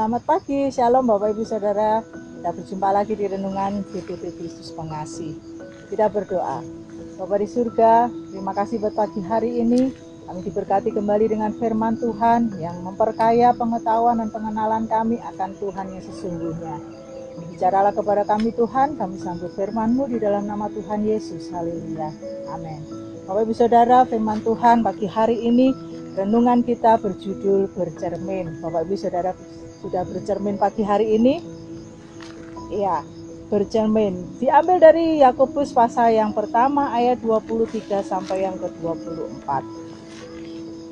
Selamat pagi, Shalom Bapak Ibu Saudara. Kita berjumpa lagi di Renungan GPP Kristus Pengasih. Kita berdoa. Bapa di surga, terima kasih buat pagi hari ini. Kami diberkati kembali dengan firman Tuhan yang memperkaya pengetahuan dan pengenalan kami akan Tuhan yang sesungguhnya. Bicaralah kepada kami Tuhan, kami sambut firman-Mu di dalam nama Tuhan Yesus. Haleluya. Amin. Bapak Ibu Saudara, firman Tuhan pagi hari ini, renungan kita berjudul bercermin. Bapak Ibu Saudara sudah bercermin pagi hari ini? Iya, bercermin. Diambil dari Yakobus pasal yang pertama ayat 23 sampai yang ke-24.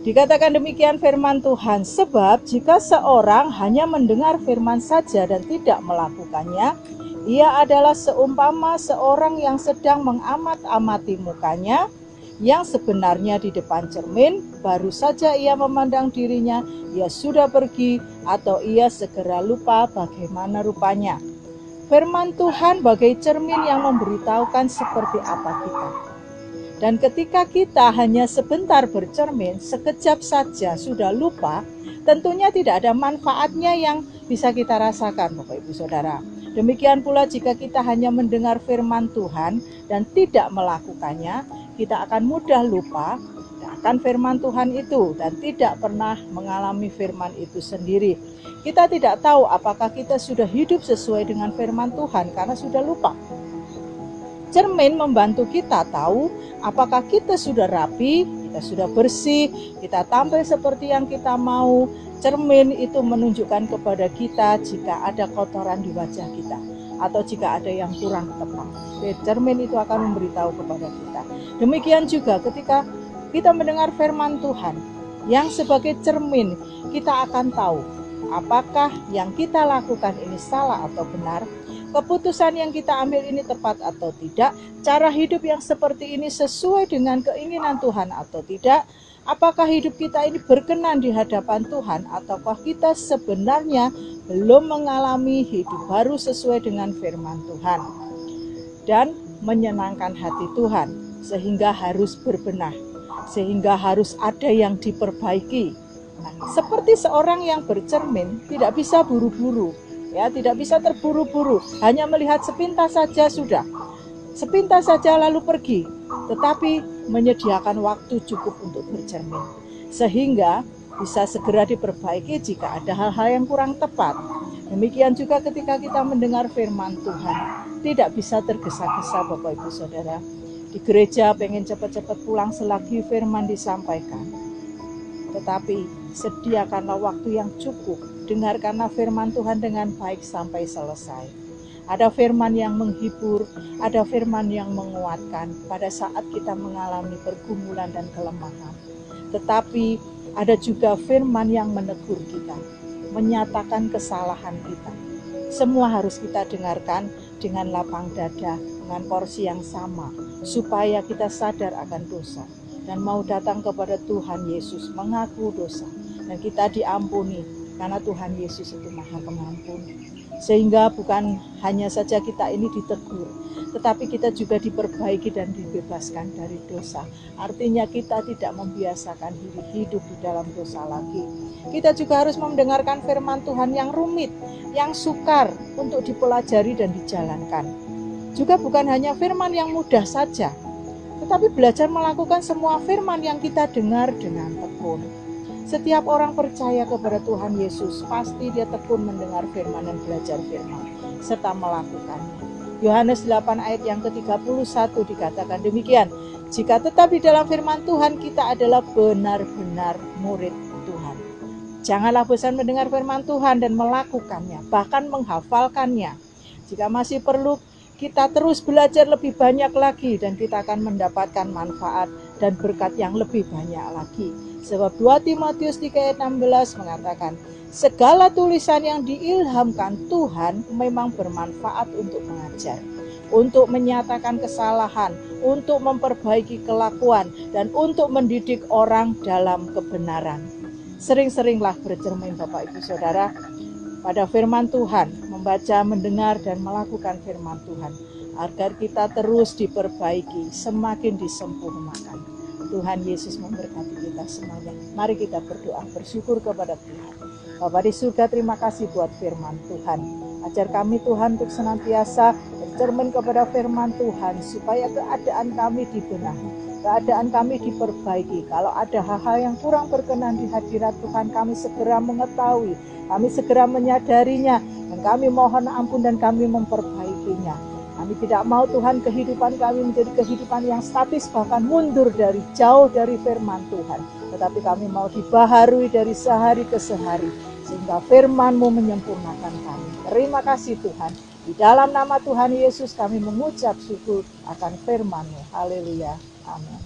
Dikatakan demikian firman Tuhan, sebab jika seorang hanya mendengar firman saja dan tidak melakukannya, ia adalah seumpama seorang yang sedang mengamat-amati mukanya, yang sebenarnya di depan cermin, baru saja ia memandang dirinya, ia sudah pergi atau ia segera lupa bagaimana rupanya. Firman Tuhan bagai cermin yang memberitahukan seperti apa kita. Dan ketika kita hanya sebentar bercermin, sekejap saja sudah lupa, tentunya tidak ada manfaatnya yang bisa kita rasakan, Bapak Ibu Saudara. Demikian pula jika kita hanya mendengar firman Tuhan dan tidak melakukannya, kita akan mudah lupa akan firman Tuhan itu dan tidak pernah mengalami firman itu sendiri. Kita tidak tahu apakah kita sudah hidup sesuai dengan firman Tuhan karena sudah lupa. Cermin membantu kita tahu apakah kita sudah rapi, kita sudah bersih, kita tampil seperti yang kita mau. Cermin itu menunjukkan kepada kita jika ada kotoran di wajah kita atau jika ada yang kurang tepat. Cermin itu akan memberitahu kepada kita. Demikian juga ketika kita mendengar firman Tuhan yang sebagai cermin, kita akan tahu apakah yang kita lakukan ini salah atau benar, keputusan yang kita ambil ini tepat atau tidak, cara hidup yang seperti ini sesuai dengan keinginan Tuhan atau tidak, apakah hidup kita ini berkenan di hadapan Tuhan ataukah kita sebenarnya belum mengalami hidup baru sesuai dengan firman Tuhan dan menyenangkan hati Tuhan, sehingga harus berbenah, sehingga harus ada yang diperbaiki. Seperti seorang yang bercermin tidak bisa buru-buru, ya, tidak bisa terburu-buru, hanya melihat sepintas saja sudah, sepintas saja lalu pergi, tetapi menyediakan waktu cukup untuk bercermin, sehingga bisa segera diperbaiki jika ada hal-hal yang kurang tepat. Demikian juga ketika kita mendengar firman Tuhan, tidak bisa tergesa-gesa Bapak Ibu Saudara. Di gereja pengen cepat-cepat pulang selagi firman disampaikan, tetapi sediakanlah waktu yang cukup, dengarkanlah firman Tuhan dengan baik sampai selesai. Ada firman yang menghibur, ada firman yang menguatkan pada saat kita mengalami pergumulan dan kelemahan. Tetapi ada juga firman yang menegur kita, menyatakan kesalahan kita. Semua harus kita dengarkan dengan lapang dada, dengan porsi yang sama, supaya kita sadar akan dosa dan mau datang kepada Tuhan Yesus mengaku dosa, dan kita diampuni karena Tuhan Yesus itu Maha Pengampun. Sehingga bukan hanya saja kita ini ditegur, tetapi kita juga diperbaiki dan dibebaskan dari dosa. Artinya kita tidak membiasakan diri hidup di dalam dosa lagi. Kita juga harus mendengarkan firman Tuhan yang rumit, yang sukar untuk dipelajari dan dijalankan. Juga bukan hanya firman yang mudah saja, tetapi belajar melakukan semua firman yang kita dengar dengan tekun. Setiap orang percaya kepada Tuhan Yesus, pasti dia tekun mendengar firman dan belajar firman, serta melakukannya. Yohanes 8 ayat yang ke-31 dikatakan demikian, jika tetap di dalam firman Tuhan, kita adalah benar-benar murid Tuhan. Janganlah bosan mendengar firman Tuhan dan melakukannya, bahkan menghafalkannya. Jika masih perlu, kita terus belajar lebih banyak lagi dan kita akan mendapatkan manfaat dan berkat yang lebih banyak lagi. Sebab 2 Timotius 3 ayat 16 mengatakan, segala tulisan yang diilhamkan Tuhan memang bermanfaat untuk mengajar, untuk menyatakan kesalahan, untuk memperbaiki kelakuan, dan untuk mendidik orang dalam kebenaran. Sering-seringlah bercermin Bapak Ibu Saudara pada firman Tuhan, membaca, mendengar, dan melakukan firman Tuhan, agar kita terus diperbaiki, semakin disempurnakan. Tuhan Yesus memberkati kita semuanya. Mari kita berdoa, bersyukur kepada Tuhan. Bapa di surga, terima kasih buat firman Tuhan. Ajar kami Tuhan untuk senantiasa bercermin kepada firman Tuhan, supaya keadaan kami dibenahi, keadaan kami diperbaiki. Kalau ada hal-hal yang kurang berkenan di hadirat Tuhan, kami segera mengetahui, kami segera menyadarinya, dan kami mohon ampun dan kami memperbaikinya. Kami tidak mau Tuhan kehidupan kami menjadi kehidupan yang statis, bahkan mundur dari jauh dari firman Tuhan. Tetapi kami mau dibaharui dari sehari ke sehari, sehingga firman-Mu menyempurnakan kami. Terima kasih Tuhan. Di dalam nama Tuhan Yesus kami mengucap syukur akan firman-Mu. Haleluya. Amin.